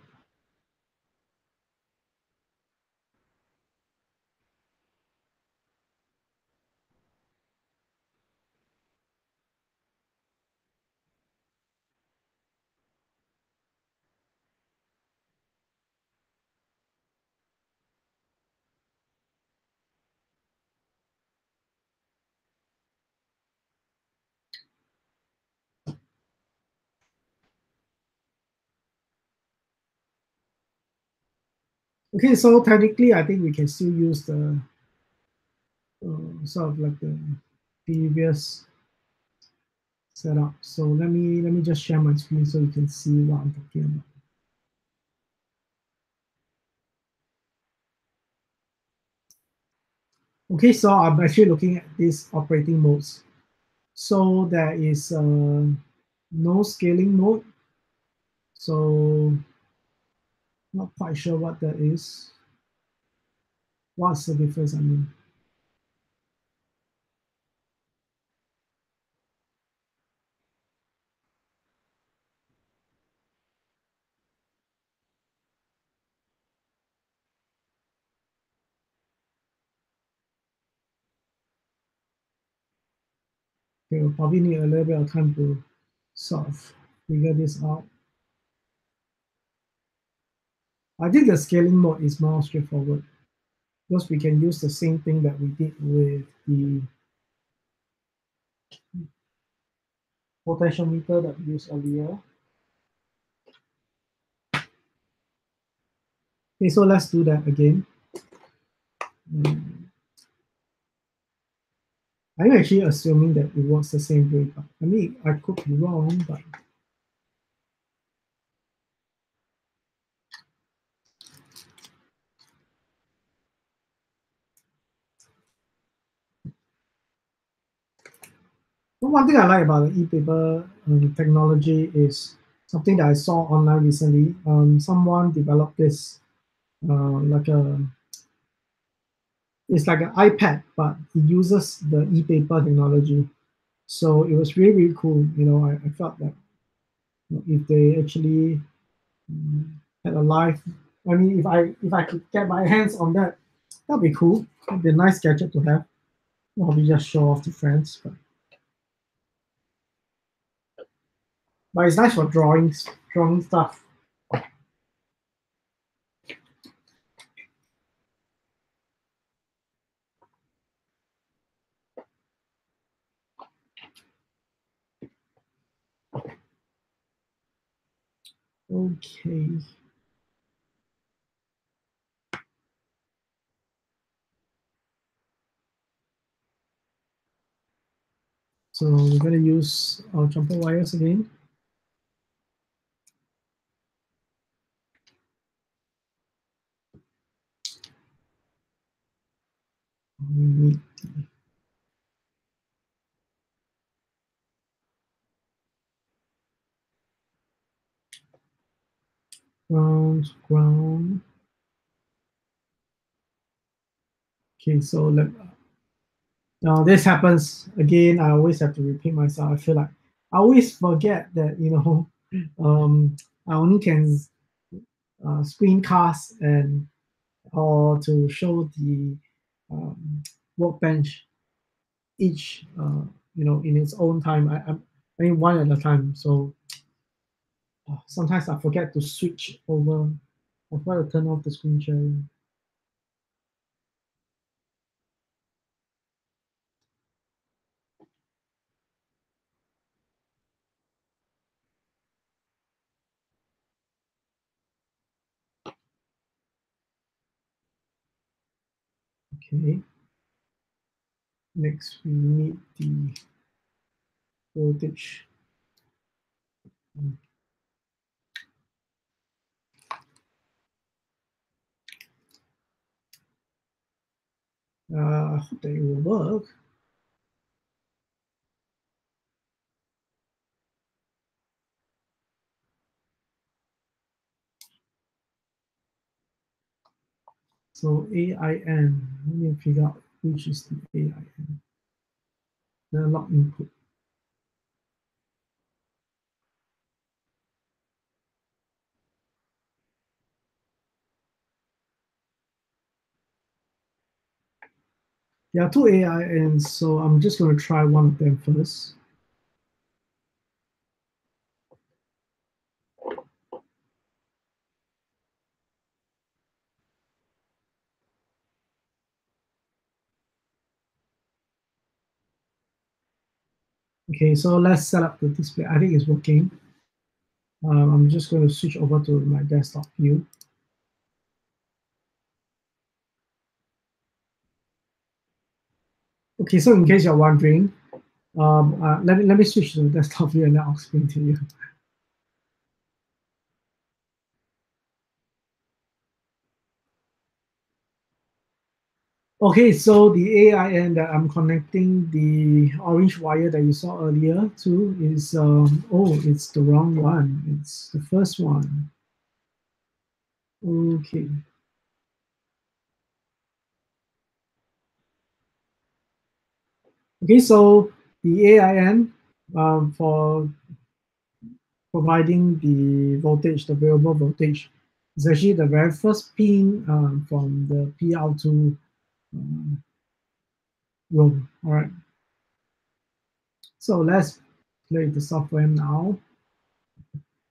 Okay, so technically, I think we can still use the sort of like the previous setup. So let me just share my screen so you can see what I'm talking about. Okay, so I'm actually looking at these operating modes. So there is no scaling mode. So not quite sure what that is. What's the difference? I mean, we'll probably need a little bit of time to sort of figure this out. I think the scaling mode is more straightforward because we can use the same thing that we did with the potentiometer that we used earlier. Okay, so let's do that again. Mm, I'm actually assuming that it works the same way, but I mean, I could be wrong, but one thing I like about the e-paper technology is something that I saw online recently. Someone developed this like a it's like an iPad, but it uses the e-paper technology. So it was really really cool. I felt that if they actually had a live, I mean, if I could get my hands on that, that'd be cool. It'd be a nice gadget to have. Probably just show off to friends, but it's nice for drawing stuff. Okay. So we're gonna use our jumper wires again. We need ground. Okay, so now this happens again. I always have to repeat myself. I feel like I always forget that I only can screencast and or to show the um, workbench each in its own time. I mean one at a time. So sometimes I forget to switch over. I forgot to turn off the screen sharing. Okay. Next, we need the voltage. I hope that it will work. So AIN, let me figure out which is the AIN. Analog input. There are two AINs, so I'm just going to try one of them first. Okay, so let's set up the display. I think it's working. I'm just going to switch over to my desktop view. Okay, so in case you're wondering, let me switch to the desktop view and then I'll explain to you. Okay, so the AIN that I'm connecting the orange wire that you saw earlier to is, it's the wrong one. It's the first one. Okay. Okay, so the AIN for providing the voltage, the variable voltage, is actually the very first pin from the PL2 row. All right. So let's play the software now.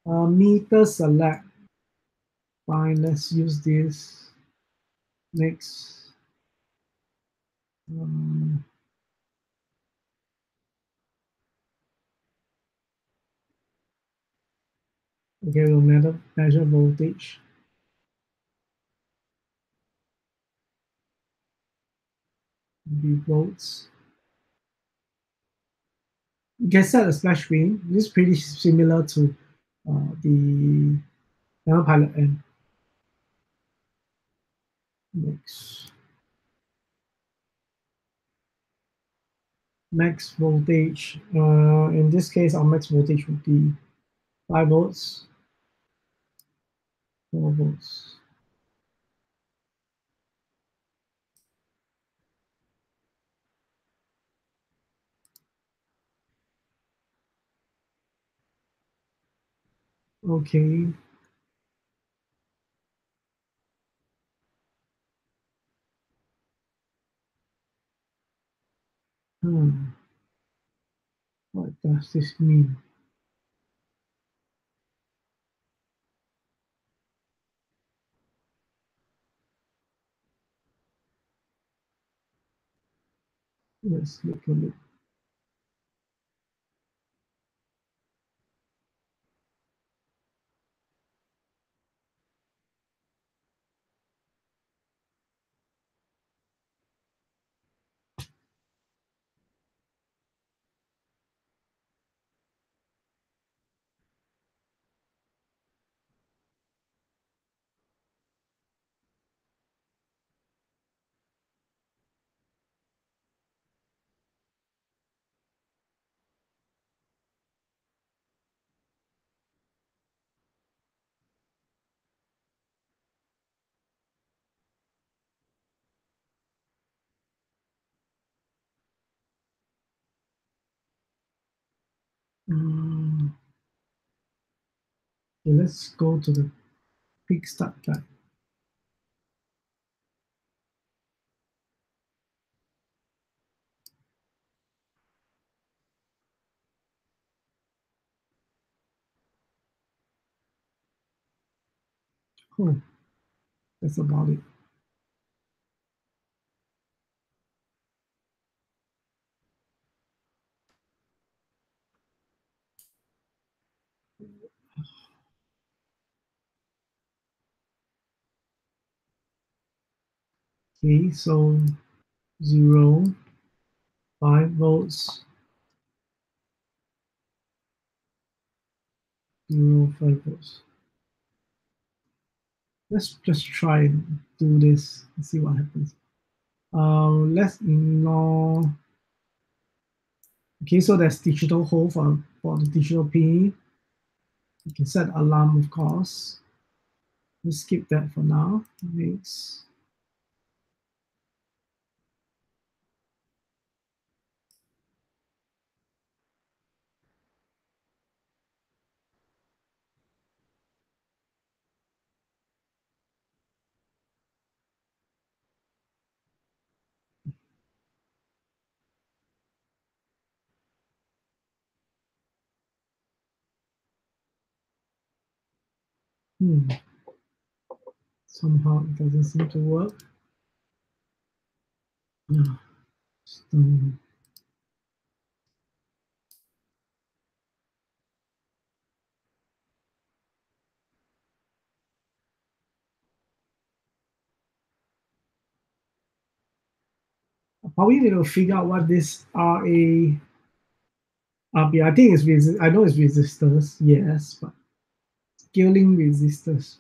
Meter select. Fine, let's use this. Next. Um, okay, we'll measure voltage. The volts. You can set a splash screen. This is pretty similar to the PanelPilot and next. Max voltage. In this case, our max voltage would be 5 volts, 4 volts. Okay. Hmm. What does this mean? Let's look at it. Okay, let's go to the quick start guide. Oh, that's about it. Okay, so 0, 5 volts, 0, 5 volts. Let's just try and do this and see what happens. Let's ignore. Okay, so there's digital hold for the digital pin. You can set alarm, of course. Let's skip that for now. Next. Somehow it doesn't seem to work. No. Probably need to figure out what this RA RB. I think I know it's resistors, yes, but scaling resistors.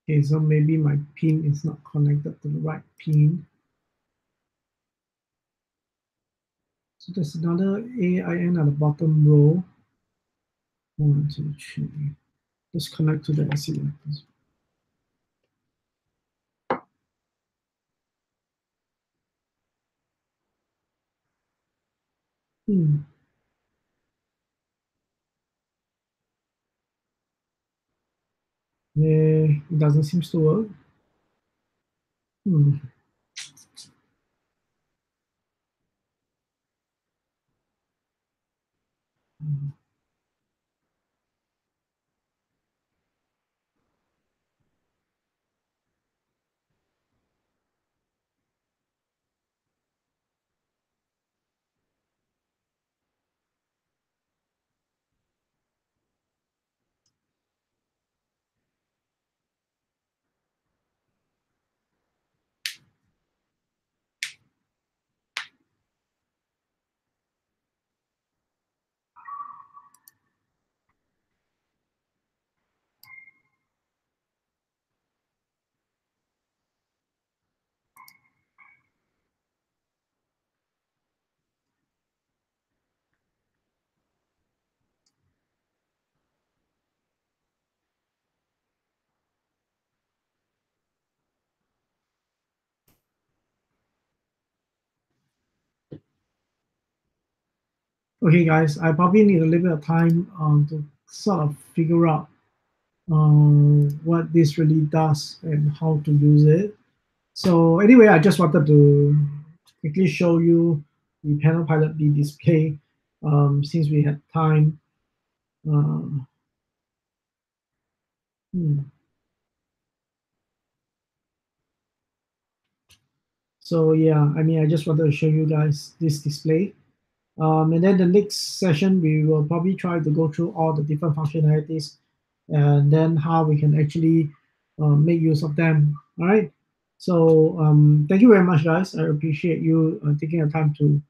Okay, so maybe my pin is not connected to the right pin. So there's another AIN at the bottom row. 1, 2, 3. Just connect to the SC. Hmm. Yeah, it doesn't seem to work. Hmm. Okay, guys, I probably need a little bit of time to sort of figure out what this really does and how to use it. So anyway, I just wanted to quickly show you the PanelPilot B display since we had time. Uh, Hmm. So yeah, I mean, I just wanted to show you guys this display. And then the next session, we will probably try to go through all the different functionalities and then how we can actually make use of them. All right. So thank you very much, guys. I appreciate you taking the time to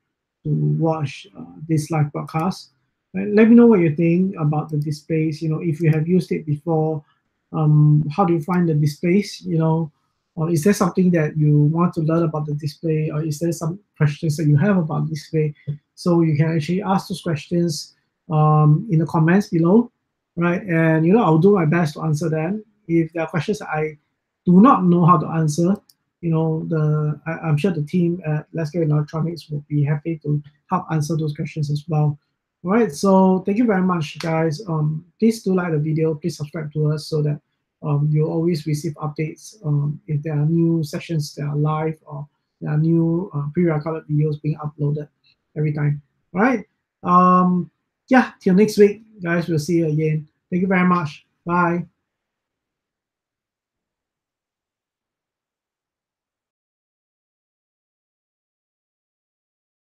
watch this live broadcast. Let me know what you think about the displays. You know, if you have used it before, how do you find the displays? You know, or is there something that you want to learn about the display, or is there some questions that you have about display? So you can actually ask those questions in the comments below, right? And you know, I'll do my best to answer them. If there are questions that I do not know how to answer, you know, I'm sure the team at Let's Get Electronics will be happy to help answer those questions as well. All right, so thank you very much, guys. Please do like the video. Please subscribe to us so that you'll always receive updates if there are new sessions that are live or there are new pre-recorded videos being uploaded every time. All right. Yeah, till next week, guys. We'll see you again. Thank you very much. Bye.